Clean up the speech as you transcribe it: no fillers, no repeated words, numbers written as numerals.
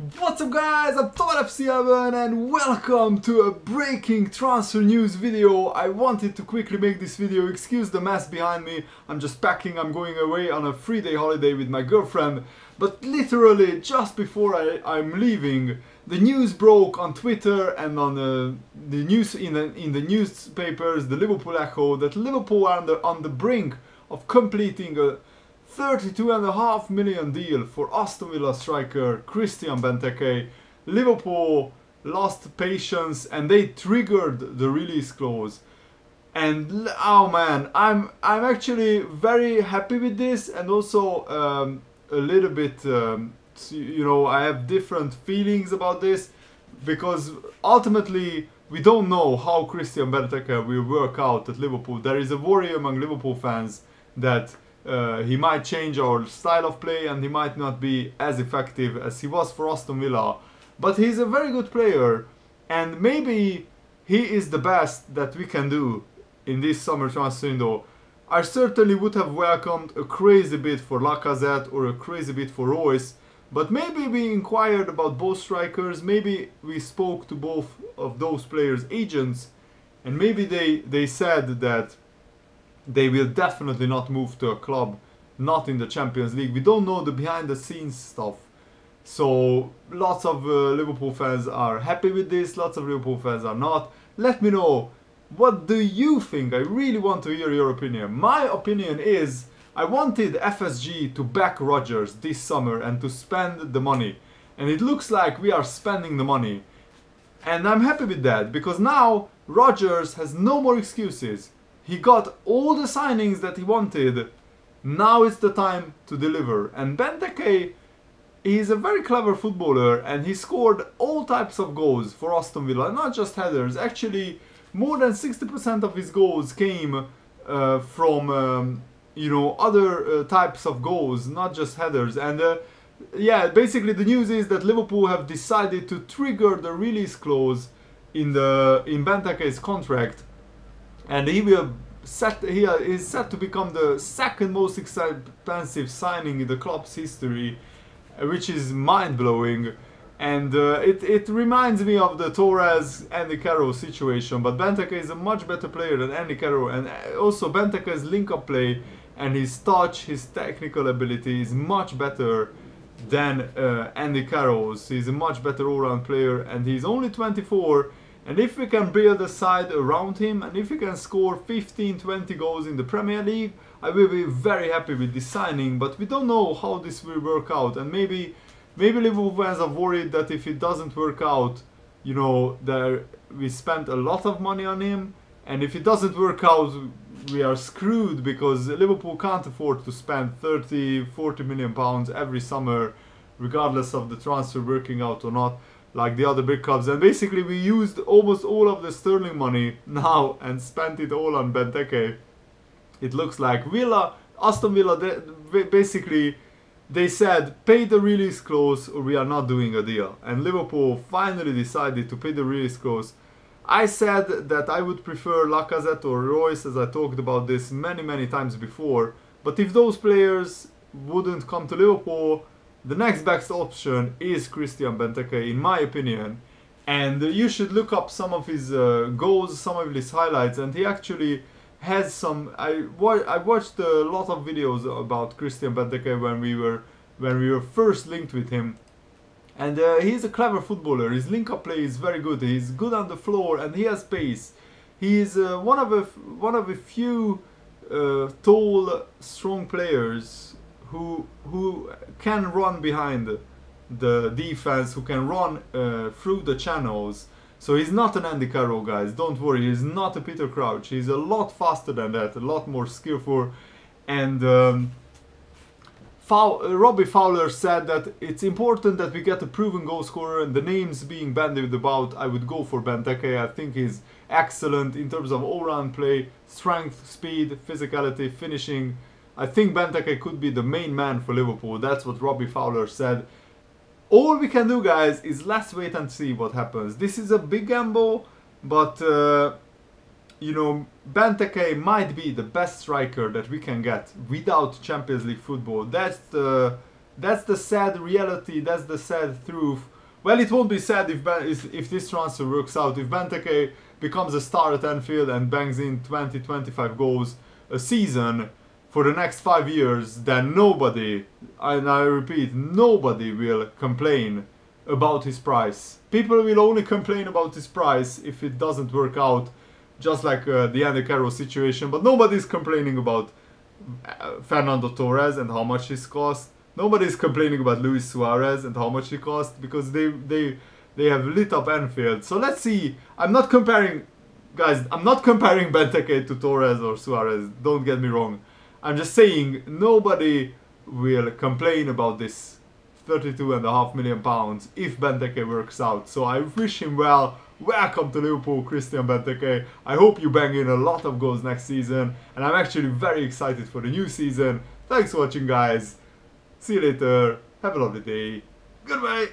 What's up guys, I'm FC11 and welcome to a breaking transfer news video. I wanted to quickly make this video, excuse the mess behind me. I'm just packing, I'm going away on a 3-day holiday with my girlfriend. But literally just before I'm leaving, the news broke on Twitter and on the news in the newspapers, the Liverpool Echo, that Liverpool are on the brink of completing a 32.5 million deal for Aston Villa striker Christian Benteke. Liverpool lost patience and they triggered the release clause. And oh man, I'm actually very happy with this, and also a little bit, you know, I have different feelings about this, because ultimately we don't know how Christian Benteke will work out at Liverpool. There is a worry among Liverpool fans that he might change our style of play and he might not be as effective as he was for Aston Villa. But he's a very good player, and maybe he is the best that we can do in this summer transfer window. I certainly would have welcomed a crazy bid for Lacazette or a crazy bid for Royce, but maybe we inquired about both strikers, maybe we spoke to both of those players' agents, and maybe they said that they will definitely not move to a club not in the Champions League. We don't know the behind the scenes stuff. So lots of Liverpool fans are happy with this, lots of Liverpool fans are not. Let me know, what do you think? I really want to hear your opinion. My opinion is, I wanted FSG to back Rodgers this summer and to spend the money. And it looks like we are spending the money. And I'm happy with that, because now Rodgers has no more excuses. He got all the signings that he wanted. Now it's the time to deliver. And Benteke, he's a very clever footballer, and he scored all types of goals for Aston Villa, not just headers. Actually, more than 60% of his goals came from you know, other types of goals, not just headers. And yeah, basically the news is that Liverpool have decided to trigger the release clause in Benteke's contract. And he is set to become the second most expensive signing in the club's history, which is mind-blowing. And it reminds me of the Torres-Andy Carroll situation, but Benteke is a much better player than Andy Carroll, and also Benteke's link-up play and his touch, his technical ability is much better than Andy Carroll's. He's a much better all-round player, and he's only 24. And if we can build a side around him, and if he can score 15-20 goals in the Premier League, I will be very happy with this signing. But we don't know how this will work out, and maybe Liverpool fans are worried that if it doesn't work out, you know, we spent a lot of money on him, and if it doesn't work out, we are screwed, because Liverpool can't afford to spend 30-40 million pounds every summer, regardless of the transfer working out or not, like the other big clubs. And basically we used almost all of the Sterling money now and spent it all on Benteke. It looks like Aston Villa, basically they said pay the release clause or we are not doing a deal. And Liverpool finally decided to pay the release clause. I said that I would prefer Lacazette or Royce, as I talked about this many times before. But if those players wouldn't come to Liverpool, the next best option is Christian Benteke, in my opinion. And you should look up some of his goals, some of his highlights, and he actually has some. I watched a lot of videos about Christian Benteke when we were first linked with him, and he's a clever footballer. His link-up play is very good. He's good on the floor and he has pace. He is one of a few tall, strong players who can run behind the defense, who can run through the channels. So he's not an Andy Carroll, guys, don't worry, he's not a Peter Crouch, he's a lot faster than that, a lot more skillful. And Robbie Fowler said that it's important that we get a proven goal scorer, and the names being bandied about, I would go for Benteke. I think he's excellent in terms of all-round play, strength, speed, physicality, finishing. I think Benteke could be the main man for Liverpool. That's what Robbie Fowler said. All we can do, guys, is let's wait and see what happens. This is a big gamble, but you know, Benteke might be the best striker that we can get without Champions League football. That's the That's the sad reality, that's the sad truth. Well, it won't be sad if this transfer works out. If Benteke becomes a star at Anfield and bangs in 20-25 goals a season for the next 5 years, then nobody, and I repeat, nobody will complain about his price. People will only complain about his price if it doesn't work out, just like the Andy Carroll situation, but nobody's complaining about Fernando Torres and how much he's cost. Nobody's complaining about Luis Suarez and how much he cost, because they have lit up Anfield. So let's see. I'm not comparing, guys, I'm not comparing Benteke to Torres or Suarez, don't get me wrong. I'm just saying nobody will complain about this £32.5 million if Benteke works out. So I wish him well. Welcome to Liverpool, Christian Benteke. I hope you bang in a lot of goals next season, and I'm actually very excited for the new season. Thanks for watching, guys. See you later. Have a lovely day. Goodbye.